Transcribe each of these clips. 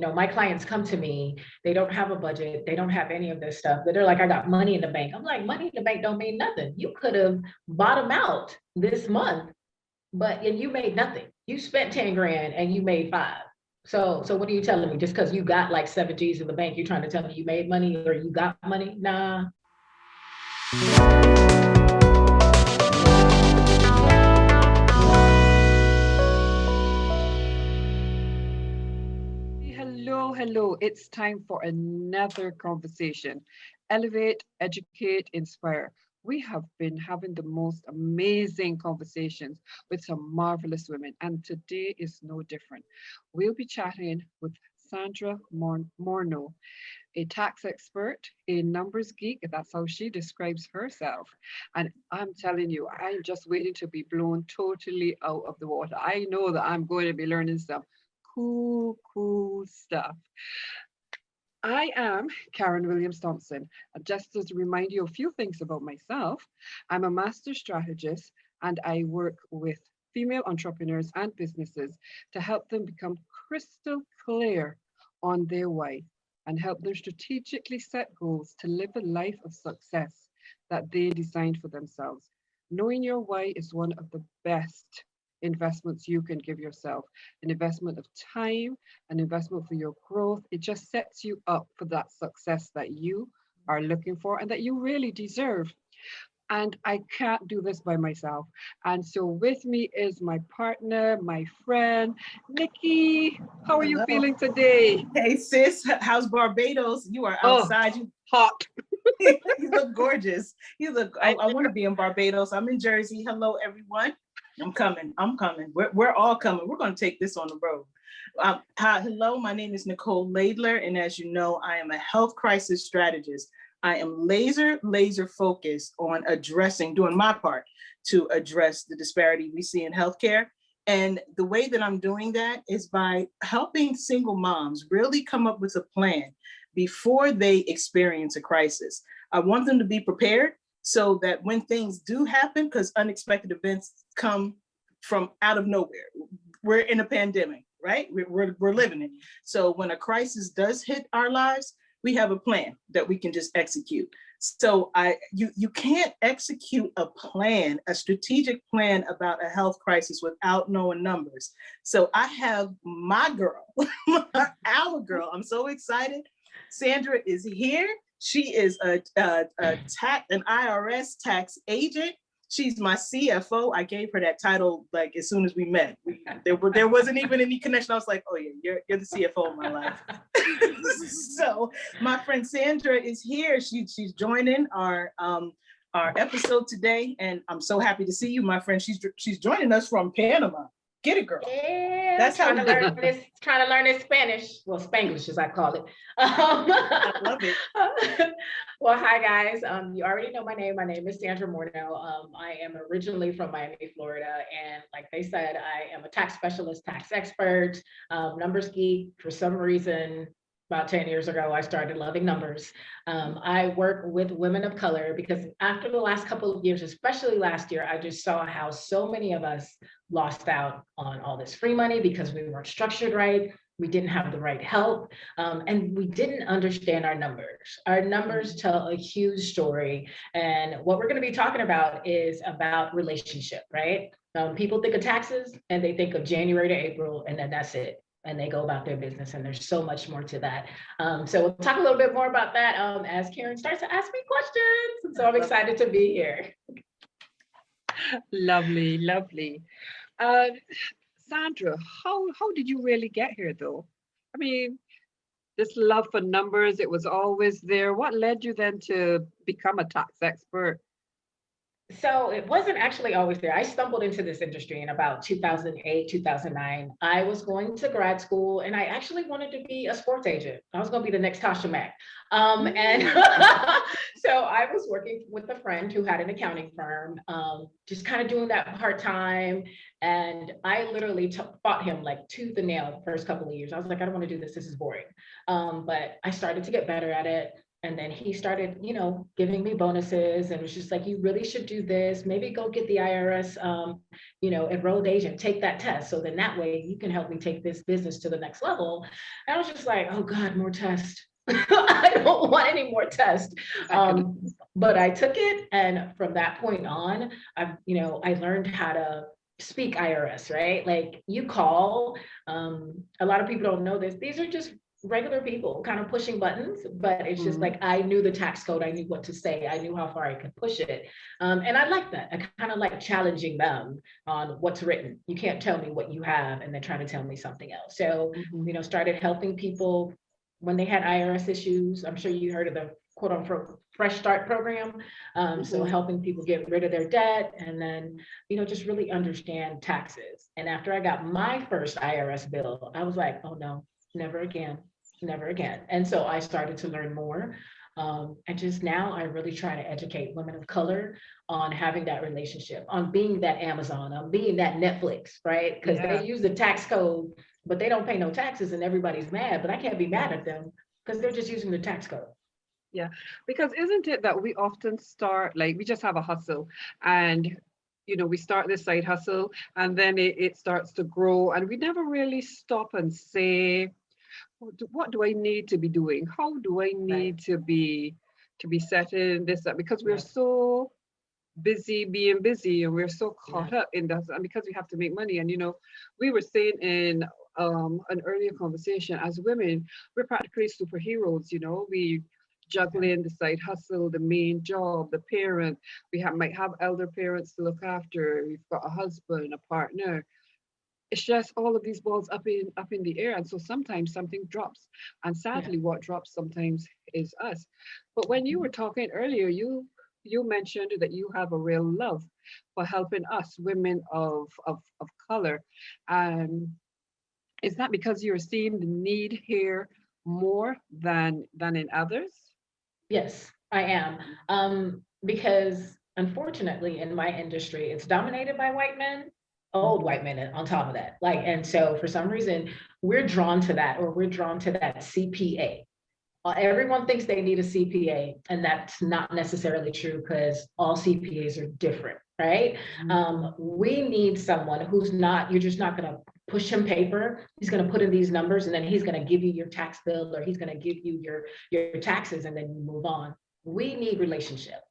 my clients come to me, they don't have a budget, they don't have any of this stuff, but they're like, I got money in the bank. I'm like, money in the bank don't mean nothing. You could have bottomed out this month, and you made nothing. You spent 10 grand and you made 5. So what are you telling me? Just because you got like 7 G's in the bank, you're trying to tell me you made money or you got money? Nah. Hello. It's time for another conversation. Elevate, educate, inspire. We have been having the most amazing conversations with some marvelous women, and today is no different. We'll be chatting with Sandra Morno, a tax expert, a numbers geek, that's how she describes herself. And I'm telling you, I'm just waiting to be blown totally out of the water. I know that I'm going to be learning some cool stuff. I am Karen Williams-Thompson. Just to remind you a few things about myself, I'm a master strategist and I work with female entrepreneurs and businesses to help them become crystal clear on their why and help them strategically set goals to live a life of success that they designed for themselves. Knowing your why is one of the best investments you can give yourself, an investment of time, an investment for your growth. It just sets you up for that success that you are looking for and that you really deserve. And I can't do this by myself. And so with me is my partner, my friend, Nikki. How are you feeling today? Hey sis, how's Barbados? You are outside. You hot. You look gorgeous. I want to be in Barbados. I'm in Jersey. Hello, everyone. I'm coming. We're all coming. We're going to take this on the road. Hello, my name is Nicole Laidler, and as you know, I am a health crisis strategist. I am laser focused on doing my part to address the disparity we see in healthcare. And the way that I'm doing that is by helping single moms really come up with a plan before they experience a crisis. I want them to be prepared so that when things do happen, because unexpected events come from out of nowhere. We're in a pandemic, right? We're living it. So when a crisis does hit our lives, we have a plan that we can just execute. So you can't execute a strategic plan about a health crisis without knowing numbers. So I have my girl, our girl. I'm so excited. Sandra is here. She is an IRS tax agent. She's my CFO. I gave her that title like as soon as we met. There wasn't even any connection. I was like, oh yeah, you're the CFO of my life. So my friend Sandra is here. She's joining our episode today, and I'm so happy to see you, my friend. She's joining us from Panama. Get it, girl. Yeah, that's trying to learn this Spanish. Well, Spanglish as I call it. I love it. Well, hi guys. You already know my name. My name is Sandra Morno. I am originally from Miami, Florida, and like they said, I am a tax specialist, tax expert, numbers geek. For some reason, about 10 years ago, I started loving numbers. I work with women of color because after the last couple of years, especially last year, I just saw how so many of us lost out on all this free money because we weren't structured right. We didn't have the right help, and we didn't understand our numbers. Our numbers tell a huge story. And what we're going to be talking about is about relationship, right? People think of taxes and they think of January to April, and then that's it. And they go about their business, and there's so much more to that. So we'll talk a little bit more about that as Karen starts to ask me questions. And so I'm excited to be here. Lovely. Sandra, how did you really get here though? I mean, this love for numbers, it was always there. What led you then to become a tax expert? So it wasn't actually always there. I stumbled into this industry in about 2008, 2009. I was going to grad school and I actually wanted to be a sports agent. I was going to be the next Tasha Mack. And so I was working with a friend who had an accounting firm, just kind of doing that part-time. And I literally fought him like tooth and nail the first couple of years. I was like, I don't want to do this. This is boring. But I started to get better at it. And then he started, you know, giving me bonuses and was just like, you really should do this. Maybe go get the IRS, you know, enrolled agent, take that test. So then that way you can help me take this business to the next level. And I was just like, oh God, more tests. I don't want any more tests. But I took it. And from that point on, you know, I learned how to speak IRS, right? Like you call, a lot of people don't know this. These are just regular people kind of pushing buttons, but it's just like, I knew the tax code, I knew what to say, I knew how far I could push it. And I like that. I kind of like challenging them on what's written. You can't tell me what you have and then trying to tell me something else. So, you know, started helping people when they had IRS issues. I'm sure you heard of the quote unquote Fresh Start program. So helping people get rid of their debt and then, you know, just really understand taxes. And after I got my first IRS bill, I was like, oh no, never again. Never again. And so I started to learn more. And just now I really try to educate women of color on having that relationship, on being that Amazon, on being that Netflix, right? Because they use the tax code, but they don't pay no taxes and everybody's mad, but I can't be mad at them because they're just using the tax code. Yeah, because isn't it that we often start, like we just have a hustle and you know, we start this side hustle and then it starts to grow and we never really stop and say, what do I need to be doing? How do I need to be setting this up? Because we're so busy being busy and we're so caught up in that, and because we have to make money. And you know, we were saying in an earlier conversation, as women, we're practically superheroes. You know, we juggling the side hustle, the main job, the parent. We might have elder parents to look after. We've got a husband, a partner. It's just all of these balls up in the air. And so sometimes something drops. And sadly, what drops sometimes is us. But when you were talking earlier, you mentioned that you have a real love for helping us, women of color. Is that because you're seeing the need here more than in others? Yes, I am. Because unfortunately in my industry, it's dominated by white men. Old white men on top of that. Like, and so for some reason, we're drawn to that, or we're drawn to that CPA. Everyone thinks they need a CPA, and that's not necessarily true because all CPAs are different, right? We need someone who's not, you're just not going to push him paper. He's going to put in these numbers and then he's going to give you your tax bill, or he's going to give you your taxes and then you move on. We need relationship.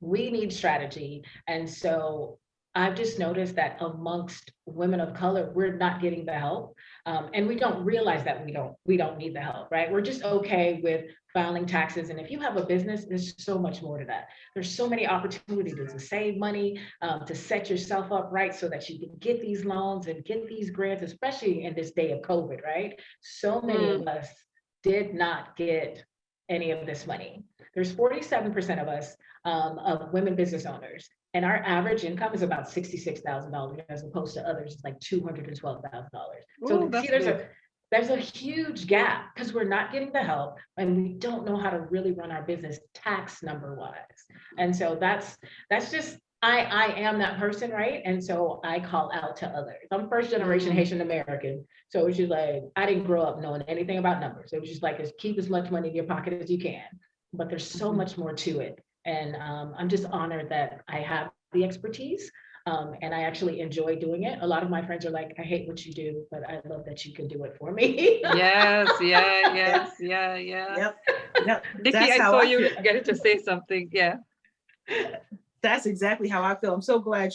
We need strategy. And so I've just noticed that amongst women of color, we're not getting the help. And we don't realize that we don't need the help, right? We're just okay with filing taxes. And if you have a business, there's so much more to that. There's so many opportunities to save money, to set yourself up right so that you can get these loans and get these grants, especially in this day of COVID, right? So many of us did not get any of this money. There's 47% of us of women business owners. And our average income is about $66,000 as opposed to others, it's like $212,000. So see, there's a huge gap because we're not getting the help and we don't know how to really run our business tax number wise. And so that's just, I am that person, right? And so I call out to others. I'm first generation Haitian American. So it was just like, I didn't grow up knowing anything about numbers. It was just like, just keep as much money in your pocket as you can. But there's so much more to it. And I'm just honored that I have the expertise and I actually enjoy doing it. A lot of my friends are like, I hate what you do, but I love that you can do it for me. Yes. Yep. Nikki, I saw you getting to say something. Yeah. That's exactly how I feel. I'm so glad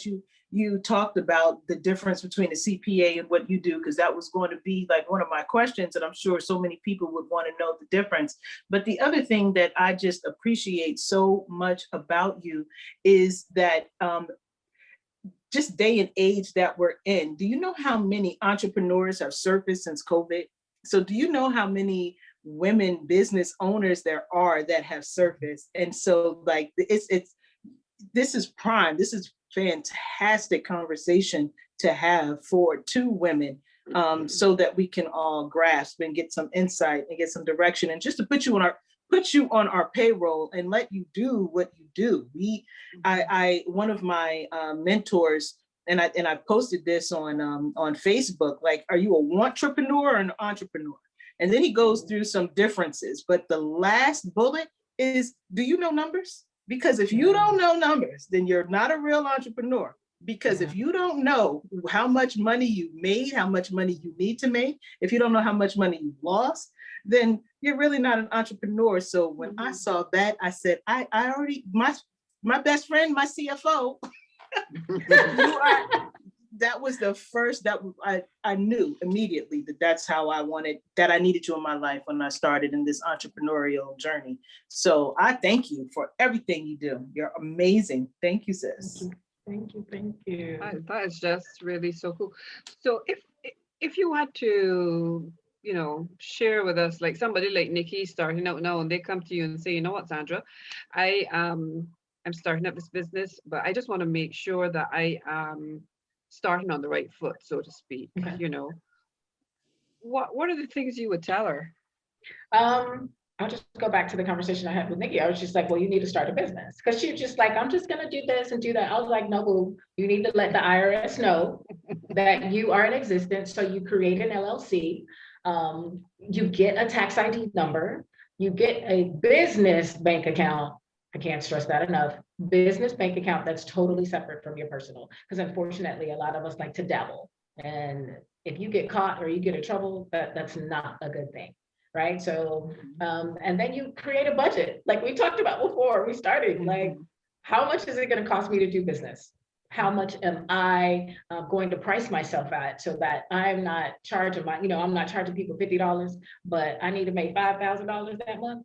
you talked about the difference between a CPA and what you do, because that was going to be like one of my questions, and I'm sure so many people would want to know the difference. But the other thing that I just appreciate so much about you is that just day and age that we're in. Do you know how many entrepreneurs have surfaced since COVID? So do you know how many women business owners there are that have surfaced? And so like this is prime. This is fantastic conversation to have for two women, so that we can all grasp and get some insight and get some direction, and just to put you on our payroll and let you do what you do. One of my mentors, and I posted this on Facebook, like, are you a wantrepreneur or an entrepreneur? And then he goes through some differences, but the last bullet is, do you know numbers? Because if you don't know numbers, then you're not a real entrepreneur. Because if you don't know how much money you made, how much money you need to make, if you don't know how much money you lost, then you're really not an entrepreneur. So when I saw that, I said, I already, my best friend, my CFO, that was the first that I knew immediately that's how I wanted, that I needed you in my life when I started in this entrepreneurial journey. So I thank you for everything you do. You're amazing. Thank you, sis. Thank you. Thank you. That is just really so cool. So if you had to, share with us, like somebody like Nikki starting out now, and they come to you and say, you know what, Sandra, I'm starting up this business, but I just want to make sure that I am starting on the right foot, so to speak. Okay. What are the things you would tell her? I'll just go back to the conversation I had with Nikki. I was just like, well, you need to start a business. Because she was just like, I'm just going to do this and do that. I was like, no, boo, you need to let the IRS know that you are in existence. So you create an LLC. You get a tax ID number. You get a business bank account. I can't stress that enough. Business bank account that's totally separate from your personal. Because unfortunately, a lot of us like to dabble. And if you get caught or you get in trouble, that's not a good thing. Right. So, and then you create a budget like we talked about before we started, like, how much is it going to cost me to do business? How much am I going to price myself at so that I'm not charging I'm not charging people $50, but I need to make $5,000 that month.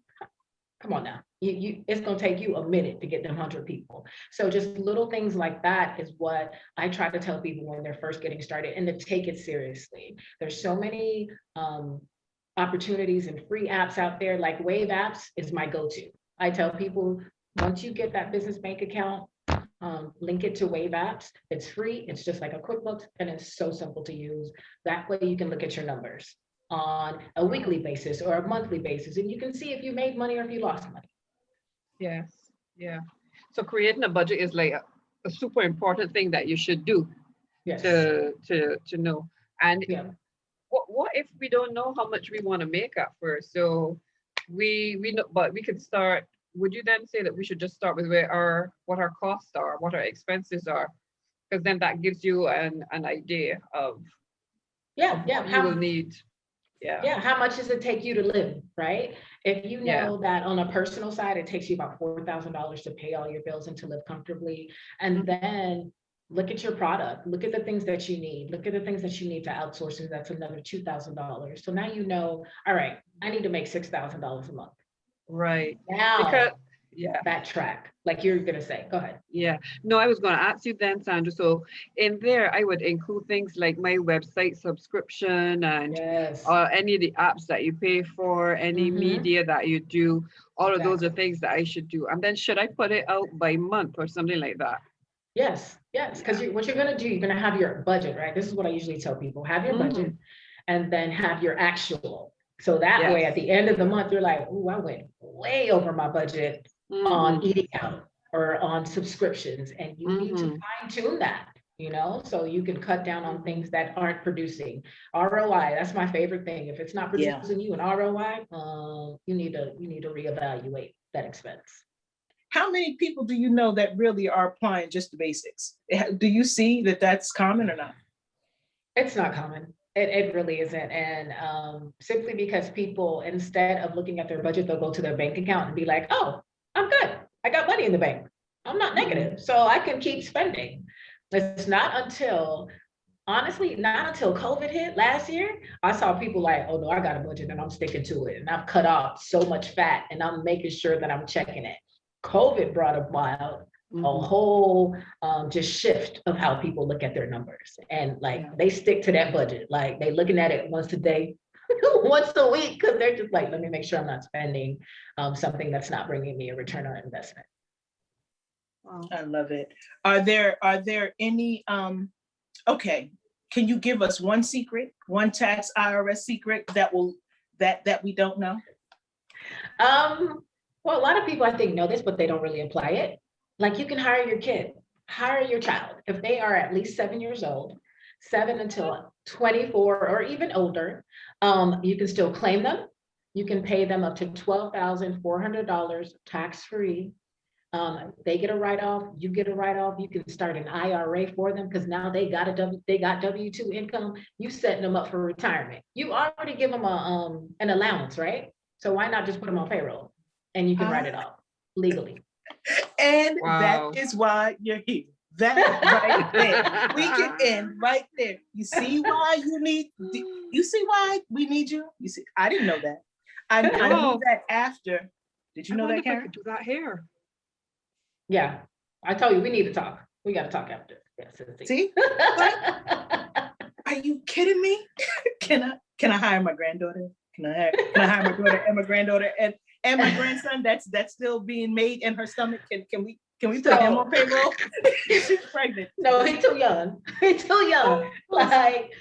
Come on now, it's going to take you a minute to get them 100 people. So just little things like that is what I try to tell people when they're first getting started, and to take it seriously. There's so many opportunities and free apps out there. Like Wave apps is my go-to. I tell people, once you get that business bank account, link it to Wave apps. It's free. It's just like a QuickBooks, and it's so simple to use. That way you can look at your numbers on a weekly basis or a monthly basis, and you can see if you made money or if you lost money. Yes. Yeah. So creating a budget is like a super important thing that you should do. Yes. To know. And what if we don't know how much we want to make at first? So we know, but we could start. Would you then say that we should just start with what our costs are, what our expenses are? Because then that gives you an idea of what you will need. How much does it take you to live, right? If you know that on a personal side, it takes you about $4,000 to pay all your bills and to live comfortably, and then look at your product, look at the things that you need, look at the things that you need to outsource, and that's another $2,000. So now you know, all right, I need to make $6,000 a month. Right. Now, because backtrack, like you're gonna say, go ahead. Yeah, no, I was gonna ask you then, Sandra. So in there, I would include things like my website subscription and any of the apps that you pay for, any media that you do, all of those are things that I should do. And then should I put it out by month or something like that? Yes, because what you're going to do, you're going to have your budget, right? This is what I usually tell people, have your budget and then have your actual. So that way, at the end of the month, you're like, oh, I went way over my budget on eating out or on subscriptions. And you need to fine tune that, so you can cut down on things that aren't producing. ROI, that's my favorite thing. If it's not producing you an ROI, you need to reevaluate that expense. How many people do you know that really are applying just the basics? Do you see that that's common or not? It's not common. It really isn't. And simply because people, instead of looking at their budget, they'll go to their bank account and be like, oh, I'm good. I got money in the bank. I'm not negative, so I can keep spending. It's not until, honestly, not until COVID hit last year, I saw people like, oh no, I got a budget and I'm sticking to it. And I've cut off so much fat and I'm making sure that I'm checking it. COVID brought about a whole just shift of how people look at their numbers, and they stick to that budget. Like they looking at it once a day, once a week, because they're just like, let me make sure I'm not spending something that's not bringing me a return on investment. Wow. I love it. Are there any okay, can you give us one secret, one tax IRS secret that we don't know? Well, a lot of people I think know this, but they don't really apply it. Like you can hire your kid, hire your child. If they are at least 7 years old, 7 until 24 or even older, you can still claim them. You can pay them up to $12,400 tax-free. They get a write-off, you get a write-off, you can start an IRA for them because now they got W-2 income. You setting them up for retirement. You already give them an allowance, right? So why not just put them on payroll and you can write it off legally. And Wow. that is why you're here. That right there. We can end right there. You see why you see why we need you? You see, I didn't know that. I knew that after. Did you know that, I Karen? could do that here. Yeah, I told you we need to talk. We got to talk after. Yes, See? Are you kidding me? Can I hire my granddaughter? Can I hire my daughter and my granddaughter and my grandson that's still being made in her stomach? Can we put him on payroll? She's pregnant. No, he's too young. He's too young. Like,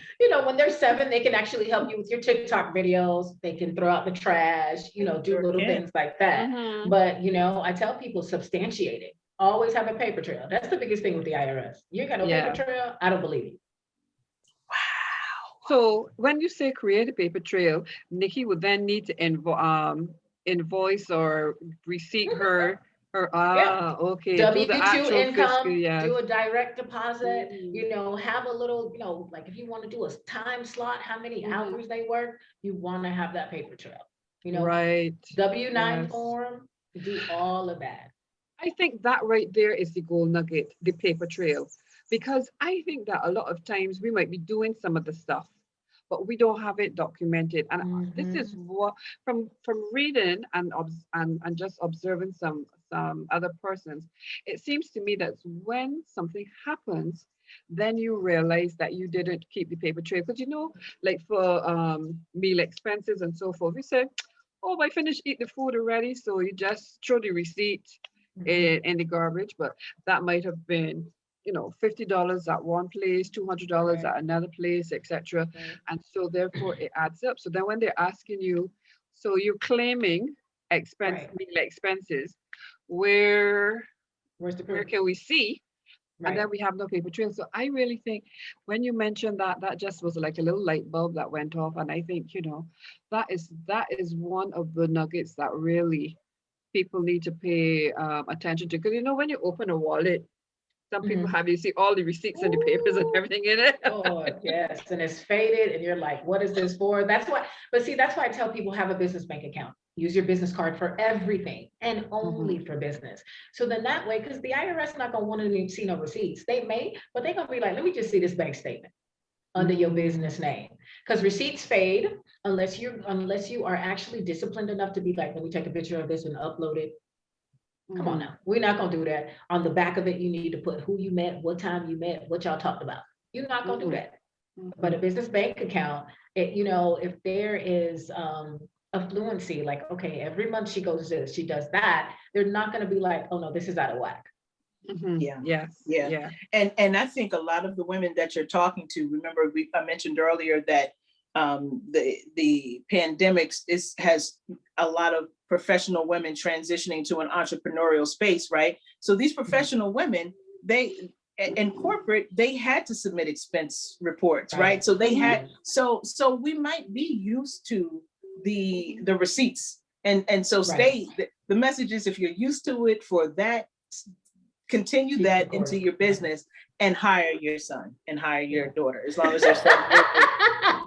when they're 7, they can actually help you with your TikTok videos. They can throw out the trash, do little things like that. Mhm. But, I tell people substantiate it. Always have a paper trail. That's the biggest thing with the IRS. You got no Yeah. paper trail, I don't believe you. So when you say create a paper trail, Nikki would then need to invoice or receipt her okay. Do the W-2 actual income, fiscal, yeah. do a direct deposit, Mhm. have a little, like if you want to do a time slot, how many Mhm. hours they work, you want to have that paper trail. Right. W-9 Yes. form, do all of that. I think that right there is the gold nugget, the paper trail, because I think that a lot of times we might be doing some of the stuff, but we don't have it documented. And this is what from reading and just observing some other persons, it seems to me that when something happens, then you realize that you didn't keep the paper trail. Because like for meal expenses and so forth, we say, oh, I finished eating the food already, so you just throw the receipt in the garbage. But that might have been $50 at one place, $200 at another place, etc. And so therefore it adds up. So then when they're asking you, so you're claiming meal expenses, where can we see? And then we have no paper trail. So I really think when you mentioned that just was like a little light bulb that went off. And I think, that is one of the nuggets that really people need to pay attention to. Because, when you open a wallet, some people have, you see all the receipts and the papers and everything in it. Oh, yes. And it's faded and you're like, what is this for? That's why I tell people have a business bank account. Use your business card for everything and only for business. So then that way, because the IRS not going to want to see no receipts. They may, but they're going to be like, let me just see this bank statement under your business name. Because receipts fade unless you are actually disciplined enough to be like, let me take a picture of this and upload it. Come on now, we're not gonna do that. On the back of it, you need to put who you met, what time you met, what y'all talked about. You're not gonna do that. But a business bank account, if there is affluency, like, okay, every month she goes this, she does that, they're not gonna be like, oh no, this is out of whack. Yeah. And I think a lot of the women that you're talking to, remember I mentioned earlier that the pandemic has a lot of professional women transitioning to an entrepreneurial space, right? So these professional women, in corporate, they had to submit expense reports, right? So they had, so we might be used to the receipts. And so the message is, if you're used to it for that, continue that into your business and hire your son and hire your daughter, as long as they're still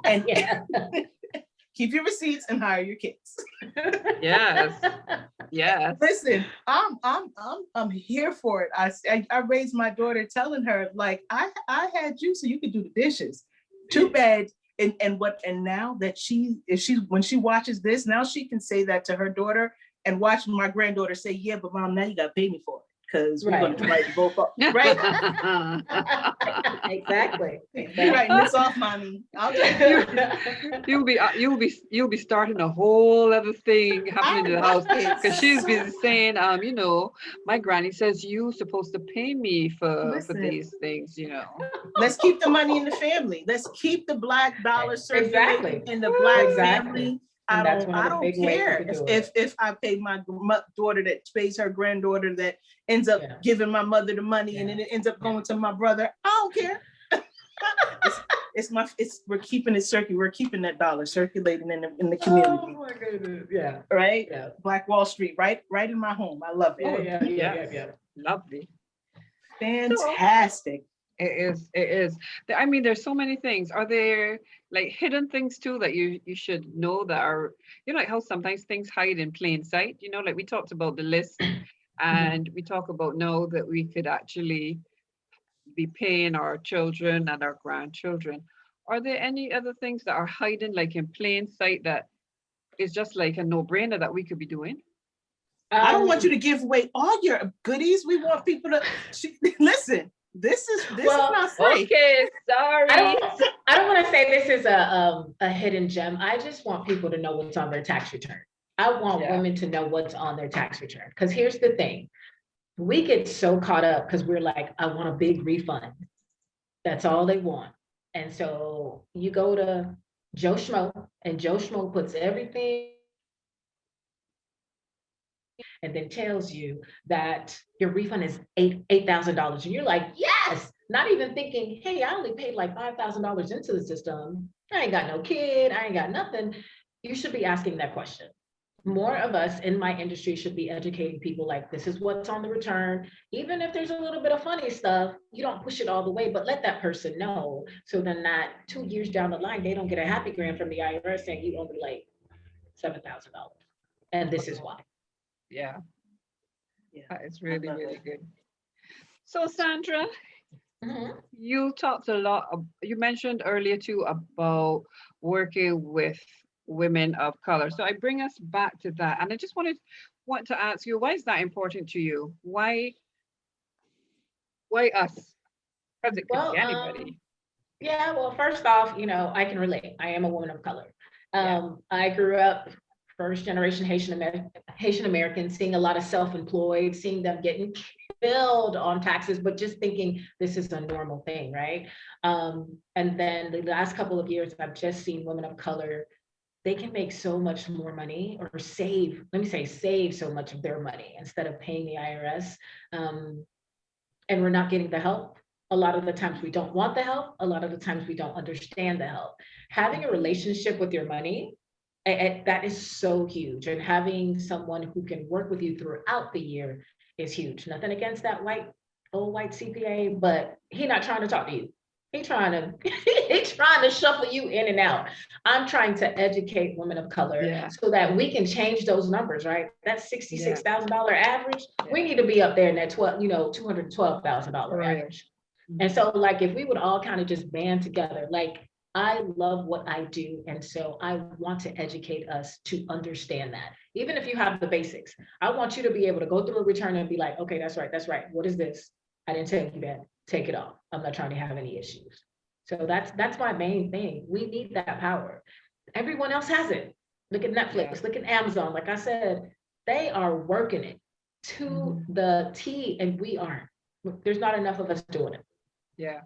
and keep your receipts and hire your kids. Yes. Listen, I'm here for it. I raised my daughter telling her, like, I had you so you could do the dishes. Too bad. And now that when she watches this, now she can say that to her daughter and watch my granddaughter say, yeah, but mom, now you gotta pay me for it. Because we're going to write both up, right? Exactly. You're writing this off, mommy. You'll be starting a whole other thing happening in the house, because she's been saying, my granny says you're supposed to pay me for these things, Let's keep the money in the family. Let's keep the Black dollar circulating in the Black family. I don't care if I pay my daughter that pays her granddaughter that ends up giving my mother the money and then it ends up going to my brother. I don't care. we're keeping it we're keeping that dollar circulating in the community. Oh my goodness. Yeah. Right? Yeah. Black Wall Street, right in my home. I love it. Yeah. Lovely. Fantastic. It is. I mean, there's so many things. Are there like hidden things too that you should know that are, like how sometimes things hide in plain sight, like we talked about the list and we talk about now that we could actually be paying our children and our grandchildren. Are there any other things that are hiding like in plain sight that is just like a no-brainer that we could be doing? I don't want you to give away all your goodies. We want people to listen. This is not free. Okay, sorry. I don't want to say this is a hidden gem. I just want people to know what's on their tax return. I want women to know what's on their tax return. Because here's the thing. We get so caught up because we're like, I want a big refund. That's all they want. And so you go to Joe Schmo, and Joe Schmo puts everything and then tells you that your refund is $8,000. And you're like, yes, not even thinking, hey, I only paid like $5,000 into the system. I ain't got no kid, I ain't got nothing. You should be asking that question. More of us in my industry should be educating people like, this is what's on the return. Even if there's a little bit of funny stuff, you don't push it all the way, but let that person know. So then that 2 years down the line, they don't get a happy gram from the IRS saying you owe me like $7,000. And this is why. Yeah, that is really, really good. So Sandra, you talked a lot, you mentioned earlier too about working with women of color. So I bring us back to that. And I just want to ask you, why is that important to you? Why us? Because it could be anybody. Yeah, well, first off, I can relate. I am a woman of color. I grew up first generation Haitian American, seeing a lot of self-employed, seeing them getting killed on taxes, but just thinking this is a normal thing, right? And then the last couple of years, I've just seen women of color, they can make so much more money or save so much of their money instead of paying the IRS. And we're not getting the help. A lot of the times we don't want the help. A lot of the times we don't understand the help. Having a relationship with your money, that is so huge. And having someone who can work with you throughout the year is huge. Nothing against that old white CPA, but he's not trying to talk to you. He's trying to shuffle you in and out. I'm trying to educate women of color so that we can change those numbers, right? That's $66,000 average. We need to be up there in that $212,000 average. And so like, if we would all kind of just band together, like, I love what I do. And so I want to educate us to understand that. Even if you have the basics, I want you to be able to go through a return and be like, okay, that's right. What is this? I didn't tell you that. Take it off. I'm not trying to have any issues. So that's my main thing. We need that power. Everyone else has it. Look at Netflix, look at Amazon. Like I said, they are working it to the T, and we aren't. There's not enough of us doing it. Yeah.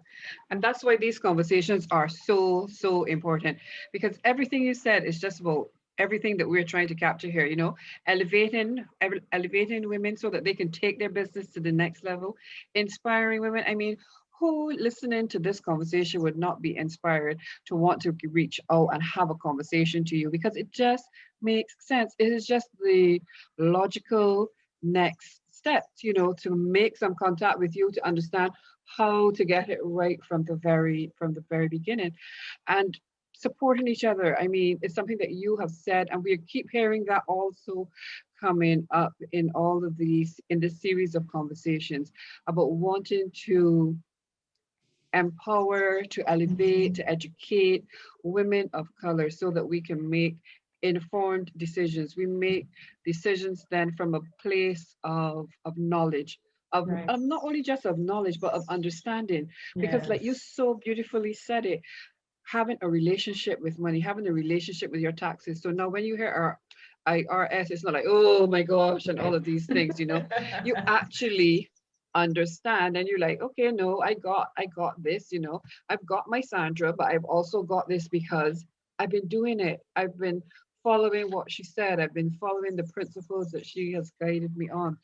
And that's why these conversations are so, so important, because everything you said is just about everything that we're trying to capture here, elevating women so that they can take their business to the next level, inspiring women. I mean, who listening to this conversation would not be inspired to want to reach out and have a conversation to you, because it just makes sense. It is just the logical next steps, to make some contact with you to understand how to get it right from the very beginning. And supporting each other, I mean, it's something that you have said, and we keep hearing that also coming up in all of these, in this series of conversations about wanting to empower, to elevate, to educate women of color so that we can make informed decisions. We make decisions then from a place of knowledge, of not only just of knowledge, but of understanding. Because like you so beautifully said it, having a relationship with money, having a relationship with your taxes. So now when you hear our IRS, it's not like, oh my gosh, and all of these things, you actually understand, and you're like, okay, no, I got this, I've got my Sandra, but I've also got this because I've been doing it. I've been following what she said. I've been following the principles that she has guided me on.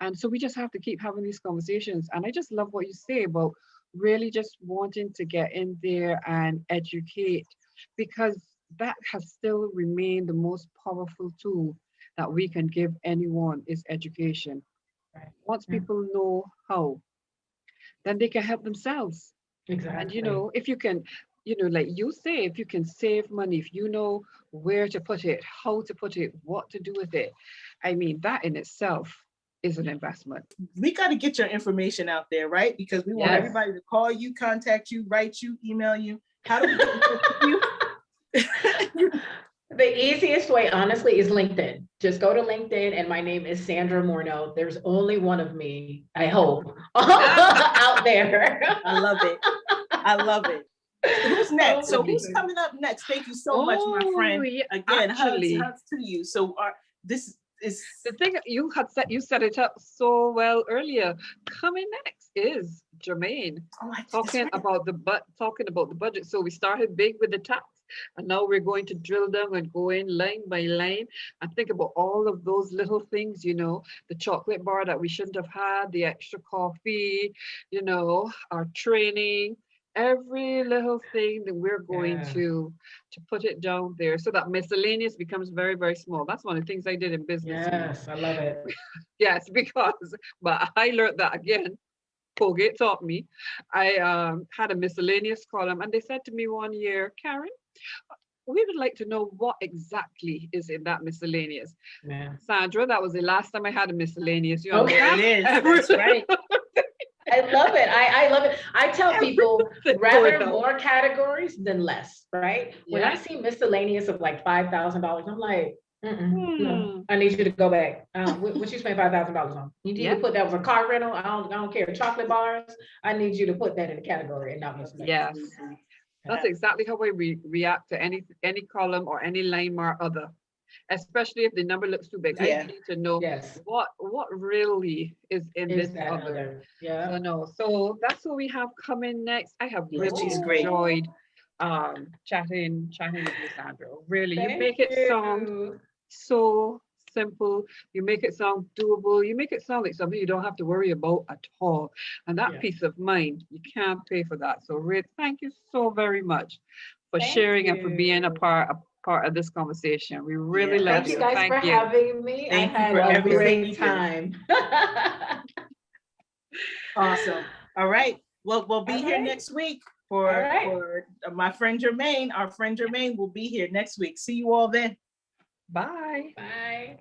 And so we just have to keep having these conversations. And I just love what you say about really just wanting to get in there and educate, because that has still remained the most powerful tool that we can give anyone is education. Right. Once Yeah. people know how, then they can help themselves. And Exactly. if you can, like you say, if you can save money, if you know where to put it, how to put it, what to do with it, I mean, that in itself is an investment. We got to get your information out there, right? Because we want Yes. everybody to call you, contact you, write you, email you. How do we get in touch with you? The easiest way, honestly, is LinkedIn. Just go to LinkedIn, and my name is Sandra Morno. There's only one of me, I hope, out there. I love it. I love it. Who's next? So who's Absolutely. coming up next? Thank you so much, my friend. Yeah, Again, actually, hugs to you. So this is the thing you set it up so well earlier. Coming next is Jermaine talking about the budget. So we started big with the tax, and now we're going to drill down and go in line by line and think about all of those little things. The chocolate bar that we shouldn't have had, the extra coffee, our training. Every little thing that we're going Yeah. to put it down there so that miscellaneous becomes very, very small. That's one of the things I did in business. Yes, I love it. Yes, but I learned that again. Colgate taught me. I had a miscellaneous column, and they said to me one year, Karen, we would like to know what exactly is in that miscellaneous. Yeah. Sandra, that was the last time I had a miscellaneous. Okay. There it is. That's right. I love it. I love it. I tell people rather more categories than less, right? When I see miscellaneous of like $5,000, I'm like, no, I need you to go back. What you spend $5,000 on? You need to put that for car rental. I don't care. Chocolate bars. I need you to put that in the category and not miscellaneous. Yes, that's exactly how I react to any column or any line or other. Especially if the number looks too big. I need to know what really is in this other. Yeah. So that's what we have coming next. I have really enjoyed chatting with you, Sandra. Really, you make it sound so simple. You make it sound doable. You make it sound like something you don't have to worry about at all. And that peace of mind, you can't pay for that. So Ray, thank you so very much for sharing and for being a part of this conversation. We really love you. Thank you guys for having me. I had a great time. Awesome. All right. Well, we'll be here next week for my friend Jermaine. Our friend Jermaine will be here next week. See you all then. Bye. Bye.